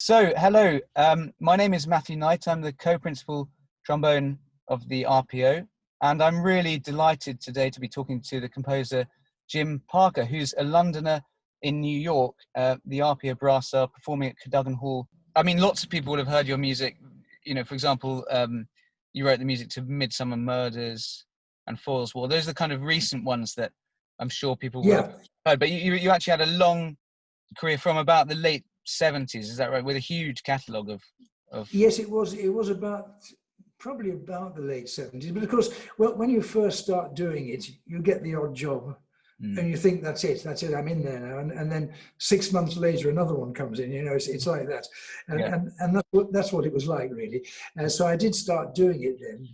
So, hello, my name is Matthew Knight. I'm the co-principal trombone of the RPO, and I'm really delighted today to be talking to the composer Jim Parker, who's a Londoner in New York. The RPO Brass are performing at Cadogan Hall. I mean, lots of people would have heard your music. You know, for example, you wrote the music to Midsummer Murders and Foyle's War. Those are the kind of recent ones that I'm sure people will have heard. But you actually had a long career from about the late 70s, is that right? With a huge catalogue of... Yes, it was probably about the late 70s. But of course, well, when you first start doing it, you get the odd job and you think that's it, I'm in there now. And then 6 months later, another one comes in, it's like that. And that's what it was like, really. So I did start doing it then,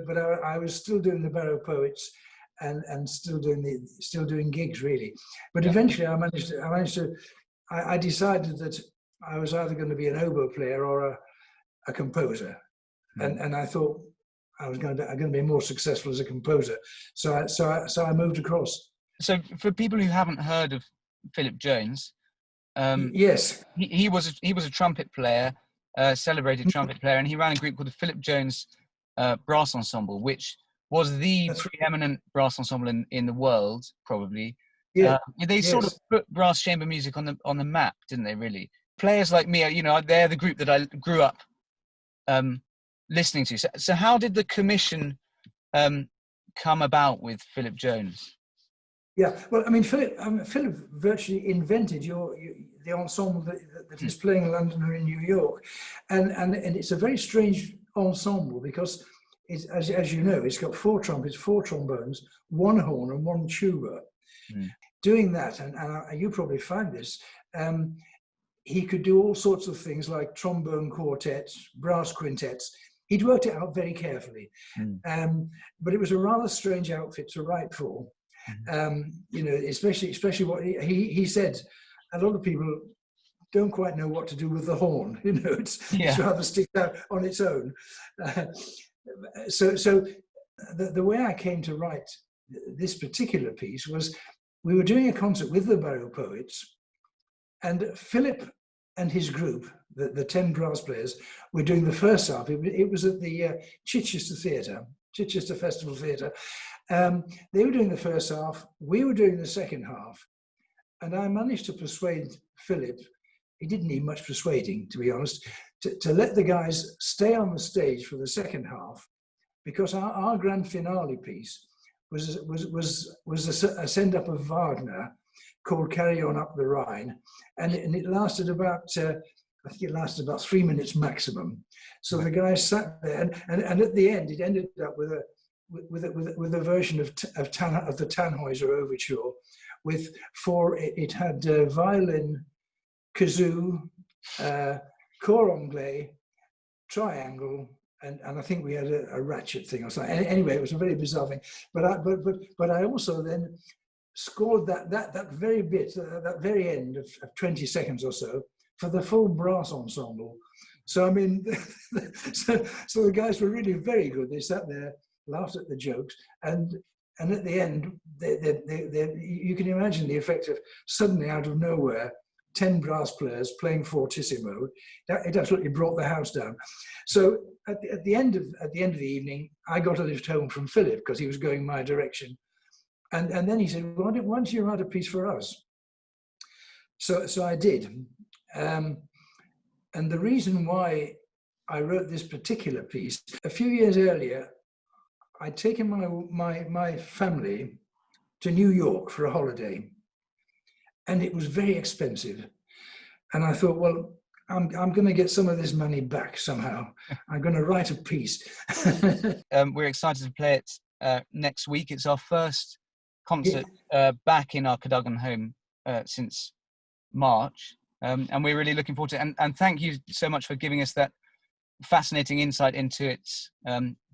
but I was still doing the Barrow Poets and still doing gigs, really. But eventually I decided that I was either going to be an oboe player or a composer, and I thought I'm going to be more successful as a composer. So I moved across. So for people who haven't heard of Philip Jones, yes, he was a trumpet player, celebrated trumpet player, and he ran a group called the Philip Jones Brass Ensemble, which was the preeminent brass ensemble in the world, probably. Yeah, they sort of put brass chamber music on the map, didn't they? Really, players like me, they're the group that I grew up listening to. So how did the commission come about with Philip Jones? Yeah, well, I mean, Philip virtually invented the ensemble that he's playing in London or in New York, and it's a very strange ensemble because as you know, it's got 4 trumpets, 4 trombones, 1 horn, and 1 tuba. Doing that, and you probably find this, he could do all sorts of things like trombone quartets, brass quintets. He'd worked it out very carefully, but it was a rather strange outfit to write for. Especially what he said. A lot of people don't quite know what to do with the horn. It's rather stick out on its own. So the way I came to write this particular piece was, we were doing a concert with the Barrow Poets, and Philip and his group, the 10 brass players, were doing the first half. It was at the Chichester Festival Theatre. They were doing the first half, we were doing the second half, and I managed to persuade Philip, he didn't need much persuading, to be honest, to let the guys stay on the stage for the second half, because our grand finale piece was a send-up of Wagner called Carry On Up the Rhine, and it lasted about, I think it lasted about 3 minutes maximum. So the guys sat there, and at the end, it ended up with a version of the Tannhäuser Overture, it had violin, kazoo, cor anglais, triangle, and I think we had a ratchet thing or something. Anyway, it was a very bizarre thing. But I also then scored that very bit, that very end of 20 seconds or so, for the full brass ensemble. So I mean, so the guys were really very good. They sat there, laughed at the jokes, and at the end, you can imagine the effect of suddenly out of nowhere, 10 brass players playing fortissimo. It absolutely brought the house down. So at the end of the evening, I got a lift home from Philip because he was going my direction, and then he said, "Why don't you write a piece for us?" So I did, and the reason why I wrote this particular piece, a few years earlier, I'd taken my family to New York for a holiday, and it was very expensive. And I thought, well, I'm going to get some of this money back somehow. I'm going to write a piece. We're excited to play it next week. It's our first concert back in our Cadogan home since March, and we're really looking forward to it. And thank you so much for giving us that fascinating insight into its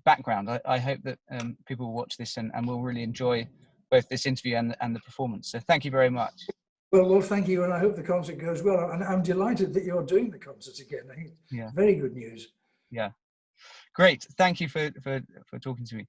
background. I hope that people will watch this and will really enjoy both this interview and the performance. So thank you very much. Well, thank you, and I hope the concert goes well. And I'm delighted that you're doing the concert again. I think very good news. Yeah, great. Thank you for talking to me.